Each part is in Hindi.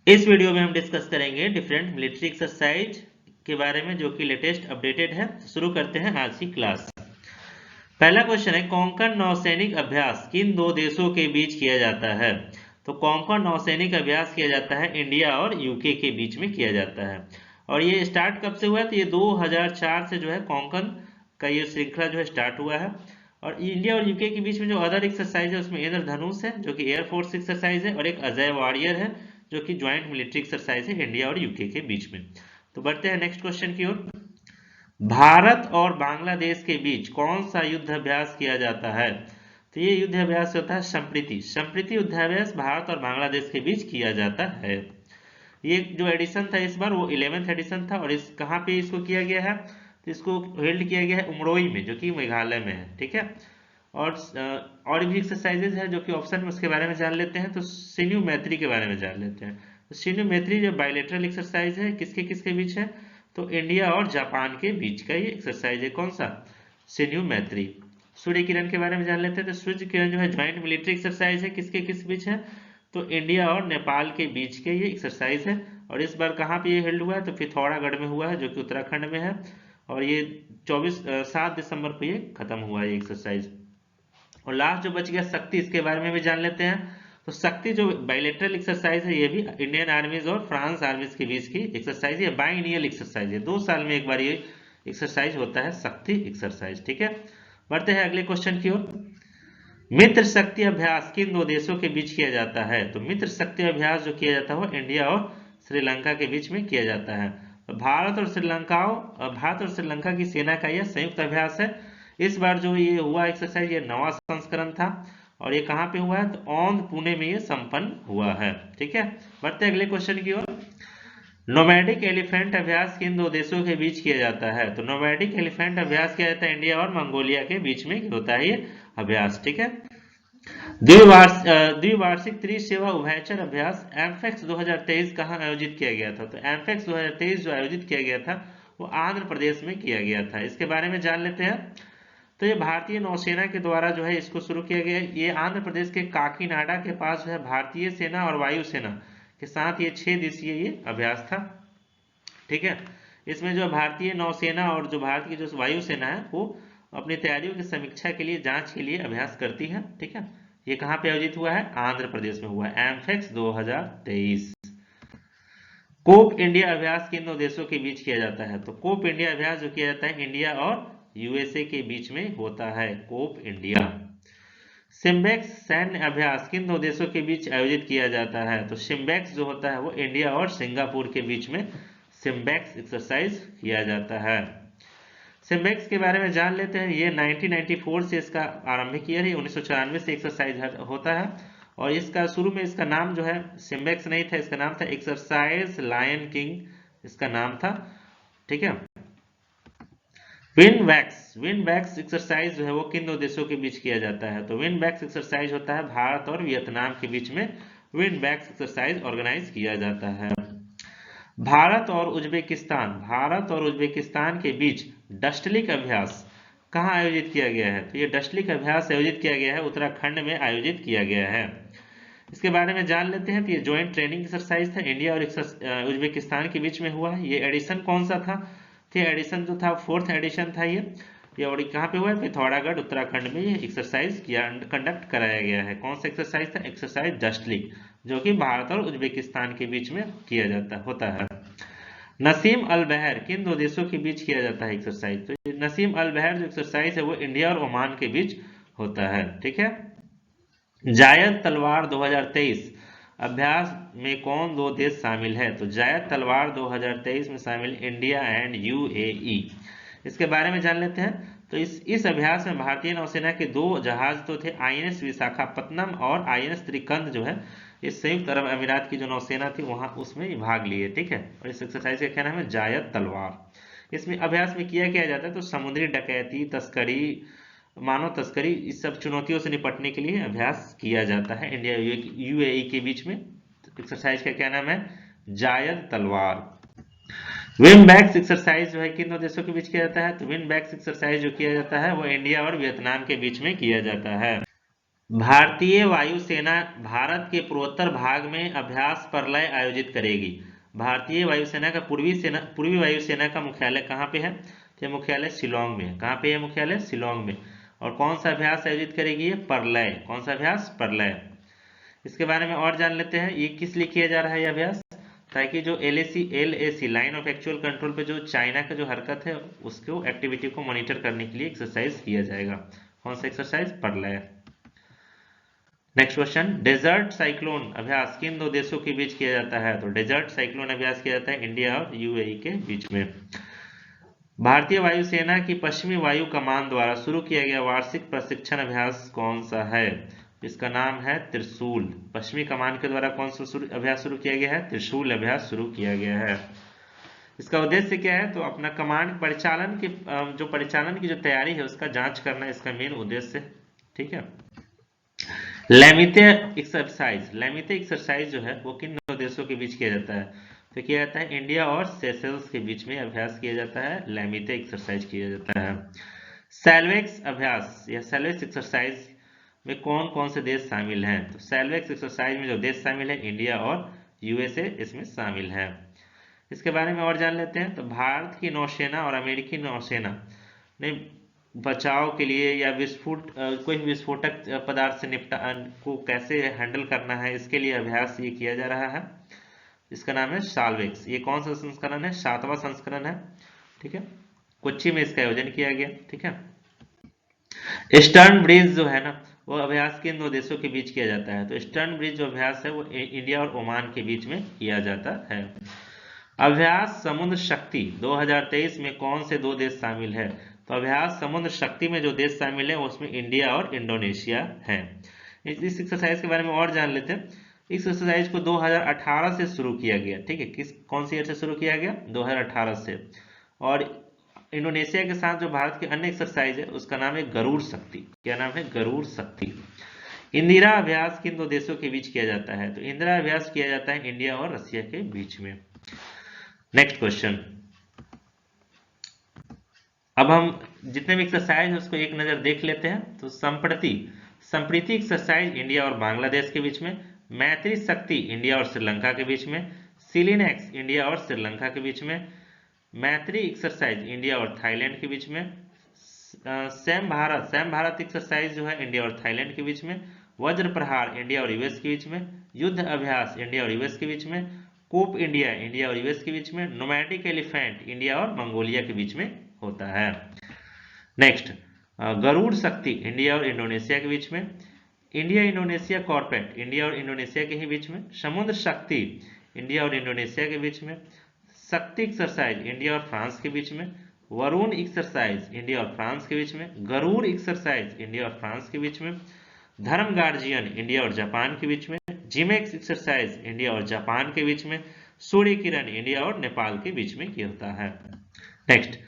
इस वीडियो में हम डिस्कस करेंगे डिफरेंट मिलिट्री एक्सरसाइज के बारे में जो कि लेटेस्ट अपडेटेड है। शुरू करते हैं आज की क्लास। पहला क्वेश्चन है, कोंकण नौसैनिक अभ्यास किन दो देशों के बीच किया जाता है? तो कोंकण नौसैनिक अभ्यास किया जाता है इंडिया और यूके के बीच में किया जाता है। और ये स्टार्ट कब से हुआ है? तो ये 2004 से जो है कोंकण का ये श्रृंखला जो है स्टार्ट हुआ है। और इंडिया और यूके के बीच में जो अदर एक्सरसाइज है उसमें इंद्रधनुष है जो कि एयरफोर्स एक्सरसाइज है, और एक अजय वॉरियर है जो कि ज्वाइंट मिलिट्री एक्सरसाइज है इंडिया और यूके के बीच में। तो बढ़ते हैं नेक्स्ट क्वेश्चन की ओर। भारत और बांग्लादेश के बीच कौन सा युद्ध अभ्यास किया जाता है? तो ये युद्ध अभ्यास होता है संप्रीति संप्रीति युद्धाभ्यास भारत और बांग्लादेश के बीच किया जाता है। ये जो एडिशन था इस बार वो 11th एडिशन था, और इस कहाँ पे इसको किया गया है? तो इसको हेल्ड किया गया है उमरोई में जो कि मेघालय में है। ठीक है। और भी एक्सरसाइजेज है जो कि ऑप्शन में उसके बारे में जान लेते हैं। तो सिन्यू मैत्री के बारे में जान लेते हैं। तो सिन्यू मैत्री जो बायलैटरल एक्सरसाइज है किसके किसके बीच है? तो इंडिया और जापान के बीच का ये एक्सरसाइज है। कौन सा? सिन्यू मैत्री। सूर्य किरण के बारे में जान लेते हैं। तो सूर्य किरण जो है ज्वाइंट मिलिट्री एक्सरसाइज है किसके किस बीच है? तो इंडिया और नेपाल के बीच के ये एक्सरसाइज है। और इस बार कहाँ पे ये हेल्ड हुआ है? तो पिथौरागढ़ में हुआ है जो कि उत्तराखंड में है। और ये 7 दिसंबर को ये खत्म हुआ है ये एक्सरसाइज। और लास्ट जो बच गया शक्ति, इसके बारे में भी जान लेते हैं। तो शक्ति जो बायलैटरल एक्सरसाइज है ये भी इंडियन आर्मीज और फ्रांस आर्मीज के बीच की एक्सरसाइज है, बाइनियल एक्सरसाइज है। 2 साल में एक बार ये एक्सरसाइज होता है शक्ति एक्सरसाइज। ठीक है। बढ़ते हैं अगले क्वेश्चन की ओर। मित्र शक्ति अभ्यास किन दो देशों के बीच किया जाता है? तो मित्र शक्ति अभ्यास जो किया जाता है वो इंडिया और श्रीलंका के बीच में किया जाता है। तो भारत और श्रीलंका की सेना का यह संयुक्त अभ्यास है। इस बार जो ये हुआ एक्सरसाइज ये 9वां संस्करण था। और ये कहाँ पे हुआ है? तो औंध पुणे में ये संपन्न हुआ है। ठीक है। बढ़ते अगले क्वेश्चन की ओर। नोमैडिक एलिफेंट अभ्यास किन दो देशों के बीच किया जाता है? तो नोमैडिक एलिफेंट अभ्यास किया जाता है इंडिया और मंगोलिया के बीच में होता है ये अभ्यास। ठीक है। द्विवार्षिक त्रिसेवा उभयचर अभ्यास एमफेक्स 2023 कहाँ आयोजित किया गया था? तो एमफेक्स 2023 जो आयोजित किया गया था वो आंध्र प्रदेश में किया गया था। इसके बारे में जान लेते हैं। तो ये भारतीय नौसेना के द्वारा जो है इसको शुरू किया गया। ये आंध्र प्रदेश के काकीनाडा के पास जो है भारतीय सेना और वायुसेना के साथ ये 6 दिवसीय ये अभ्यास था। ठीक है। इसमें जो भारतीय नौसेना और जो भारत की जो वायुसेना है वो अपनी तैयारियों की समीक्षा के लिए, जांच के लिए अभ्यास करती है। ठीक है। ये कहाँ पे आयोजित हुआ है? आंध्र प्रदेश में हुआ है। एमफेक्स 2023। कोप इंडिया अभ्यास किन दो देशों के बीच किया जाता है? तो कोप इंडिया अभ्यास जो किया जाता है इंडिया और यूएसए के बीच में होता है। Cope India. सिम्बेक्स सैन्य अभ्यास किन दो देशों के बीच आयोजित किया जाता है? तो सिम्बेक्स जो होता है वो इंडिया और सिंगापुर के बीच में सिम्बेक्स एक्सरसाइज किया जाता है। सिम्बेक्स के बारे में जान लेते हैं। ये 1994 से इसका आरंभिक ईयर है। 1994 से एक्सरसाइज होता है। और इसका शुरू में इसका नाम जो है सिम्बेक्स नहीं था, इसका नाम था एक्सरसाइज लायन किंग इसका नाम था। ठीक है। विन वैक्स एक्सरसाइज जो है वो किन दो देशों के बीच किया जाता है? तो विन वैक्स एक्सरसाइज होता है भारत और वियतनाम के बीच में विन वैक्स एक्सरसाइज ऑर्गेनाइज किया जाता है। भारत और उज्बेकिस्तान के बीच डस्टलिक अभ्यास कहाँ आयोजित किया गया है? तो ये डस्टलिक अभ्यास आयोजित किया गया है उत्तराखंड में आयोजित किया गया है। इसके बारे में जान लेते हैं। तो ये ज्वाइंट ट्रेनिंग एक्सरसाइज था इंडिया और उज्बेकिस्तान के बीच में हुआ है। ये एडिशन कौन सा था? तो एडिशन जो था 4th एडिशन था ये। और कहाँ पे हुआ है? पिथौरागढ़ उत्तराखंड में ये एक्सरसाइज कंडक्ट कराया गया है। कौन सा एक्सरसाइज था? एक्सरसाइज डस्टलिक, जो कि भारत और उज्बेकिस्तान के बीच में किया होता है। नसीम अल बहर किन दो देशों के बीच किया जाता है एक्सरसाइज? तो नसीम अल बहर जो एक्सरसाइज है वो इंडिया और ओमान के बीच होता है। ठीक है। जायद तलवार 2023 अभ्यास में कौन दो देश शामिल है? तो जायद तलवार 2023 में शामिल इंडिया एंड यूएई। इसके बारे में जान लेते हैं। तो इस अभ्यास में भारतीय नौसेना के 2 जहाज तो थे, आईएनएस विशाखापत्तनम और आईएनएस त्रिकंद जो है इस संयुक्त अरब अमीरात की जो नौसेना थी वहां उसमें भाग लिए। ठीक है। और इस एक्सरसाइज का क्या नाम है? जायद तलवार। इसमें अभ्यास में किया जाता है तो समुद्री डकैती, तस्करी, मानव तस्करी, इस सब चुनौतियों से निपटने के लिए अभ्यास किया जाता है इंडिया यूएई के बीच में। एक्सरसाइज का क्या नाम है? जायद तलवार। विन बैक्स एक्सरसाइज जो है किन दो देशों के बीच किया जाता है? तो विन बैक्स एक्सरसाइज जो किया जाता है वो इंडिया और वियतनाम के बीच में किया जाता है। भारतीय वायुसेना भारत के पूर्वोत्तर भाग में अभ्यास प्रलय आयोजित करेगी। भारतीय वायुसेना का पूर्वी वायुसेना का मुख्यालय कहाँ पे है? तो मुख्यालय शिलोंग में। कहाँ पे है मुख्यालय? शिलोंग में। और कौन सा अभ्यास आयोजित करेगी? ये प्रलय। कौन सा अभ्यास? प्रलय। इसके बारे में और जान लेते हैं, ये किस लिए किया जा रहा है ये अभ्यास? ताकि जो LAC line of actual control पे जो चाइना का जो हरकत है उसको एक्टिविटी को मॉनिटर करने के लिए एक्सरसाइज किया जाएगा। कौन सा एक्सरसाइज? प्रलय। नेक्स्ट क्वेश्चन, डेजर्ट साइक्लोन अभ्यास किन दो देशों के बीच किया जाता है? तो डेजर्ट साइक्लोन अभ्यास किया जाता है इंडिया और UAE के बीच में। भारतीय वायुसेना की पश्चिमी वायु कमान द्वारा शुरू किया गया वार्षिक प्रशिक्षण अभ्यास कौन सा है? इसका नाम है त्रिशूल। पश्चिमी कमान के द्वारा कौन सा अभ्यास शुरू किया गया है? त्रिशूल अभ्यास शुरू किया गया है। इसका उद्देश्य क्या है? तो अपना कमांड परिचालन की जो तैयारी है उसका जांच करना इसका मेन उद्देश्य है। ठीक है। लैमिते एक्सरसाइज जो है वो किन दो देशों के बीच किया जाता है? तो किया जाता है इंडिया और सेशल्स के बीच में अभ्यास किया जाता है, लैमिते एक्सरसाइज किया जाता है। सैल्वेक्स अभ्यास या सैल्वेक्स एक्सरसाइज में कौन कौन से देश शामिल हैं? तो सैल्वेक्स एक्सरसाइज में जो देश शामिल है इंडिया और USA इसमें शामिल है। इसके बारे में और जान लेते हैं। तो भारत की नौसेना और अमेरिकी नौसेना ने बचाव के लिए या कोई विस्फोटक पदार्थ से को कैसे हैंडल करना है इसके लिए अभ्यास ये किया जा रहा है। इसका नाम है साल्वेक्स। ये कौन सा संस्करण है? 7वां संस्करण है। ठीक है। कोच्चि में इसका आयोजन किया गया। ठीक है। ईस्टर्न ब्रिज जो है ना वो अभ्यास किन दो देशों के बीच किया जाता है? तो ईस्टर्न ब्रिज जो अभ्यास है वो इंडिया और ओमान के बीच में किया जाता है। अभ्यास समुद्र शक्ति 2023 में कौन से दो देश शामिल है? तो अभ्यास समुद्र शक्ति में जो देश शामिल है उसमें इंडिया और इंडोनेशिया है। इस एक्सरसाइज के बारे में और जान लेते हैं। इस एक्सरसाइज को 2018 से शुरू किया गया। ठीक है। कौन सी ईयर से शुरू किया गया? 2018 से। और इंडोनेशिया के साथ जो भारत की अन्य एक्सरसाइज है उसका नाम है गरुड़ शक्ति। क्या नाम है? गरुड़ शक्ति। इंदिरा अभ्यास किन दो देशों के बीच किया जाता है? तो इंदिरा अभ्यास किया जाता है इंडिया और रशिया के बीच में। नेक्स्ट क्वेश्चन, अब हम जितने भी एक्सरसाइज है उसको एक नजर देख लेते हैं। तो संप्रति एक्सरसाइज इंडिया और बांग्लादेश के बीच में, मैत्री शक्ति इंडिया और श्रीलंका के बीच में, सिलिनेक्स इंडिया और श्रीलंका के बीच में, मैत्री एक्सरसाइज इंडिया और थाईलैंड के बीच में, सैम भारत एक्सरसाइज जो है इंडिया और थाईलैंड के बीच में, वज्र प्रहार इंडिया और US के बीच में, युद्ध अभ्यास इंडिया और US के बीच में, कोप इंडिया और US के बीच में, नोमैडिक एलिफेंट इंडिया और मंगोलिया के बीच में होता है। नेक्स्ट, गरुड़ शक्ति इंडिया और इंडोनेशिया के बीच में, इंडिया इंडोनेशिया कॉर्पेट इंडिया और इंडोनेशिया के ही बीच में, समुद्र शक्ति इंडिया और इंडोनेशिया के बीच में, शक्ति एक्सरसाइज इंडिया और फ्रांस के बीच में, वरुण एक्सरसाइज इंडिया और फ्रांस के बीच में, गरुड़ एक्सरसाइज इंडिया और फ्रांस के बीच में, धर्म गार्जियन इंडिया और जापान के बीच में, जिमेक्स एक्सरसाइज इंडिया और जापान के बीच में, सूर्य किरण इंडिया और नेपाल के बीच में किया होता है। Next,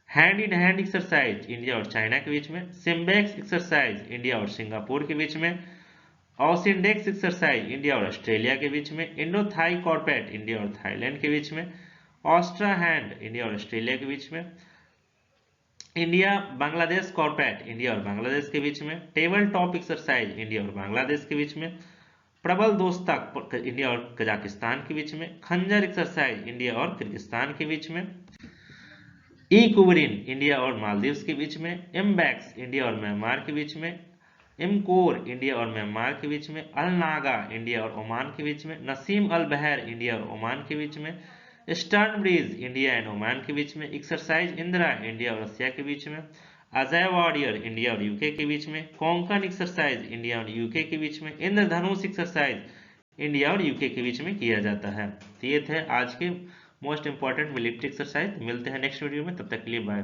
hand in hand exercise India और चाइना के बीच में, सिम्बेक्स एक्सरसाइज इंडिया और सिंगापुर के बीच में, ऑसिंडेक्स एक्सरसाइज इंडिया और ऑस्ट्रेलिया के बीच में, इंडो थाई कॉर्पेट इंडिया और थाईलैंड के बीच में, ऑस्ट्रा हैंड इंडिया और ऑस्ट्रेलिया के बीच में, इंडिया बांग्लादेश कॉर्पेट इंडिया और बांग्लादेश के बीच में, टेबल टॉप एक्सरसाइज इंडिया और बांग्लादेश के बीच में, प्रबल दोस्तक इंडिया और कजाकिस्तान के बीच में, खंजर एक्सरसाइज इंडिया और किर्गिस्तान के बीच में, कुबरीन इंडिया और मालदीव्स के बीच में, एमबैक्स इंडिया और म्यांमार के बीच में, इमकोर इंडिया और म्यांमार के बीच में, अल नागा इंडिया और ओमान के बीच में, नसीम अल बहर इंडिया और ओमान के बीच में, stern bridge India and Oman के बीच में, एक्सरसाइज इंदिरा इंडिया और रशिया के बीच में, अजय वॉरियर इंडिया और यूके के बीच में, कोंकण एक्सरसाइज इंडिया और यूके के बीच में, इंद्रधनुष एक्सरसाइज इंडिया और यूके के बीच में किया जाता है। तो ये थे आज के मोस्ट इंपॉर्टेंट मिलिट्री एक्सरसाइज। मिलते हैं नेक्स्ट वीडियो में, तब तक के लिए बाय।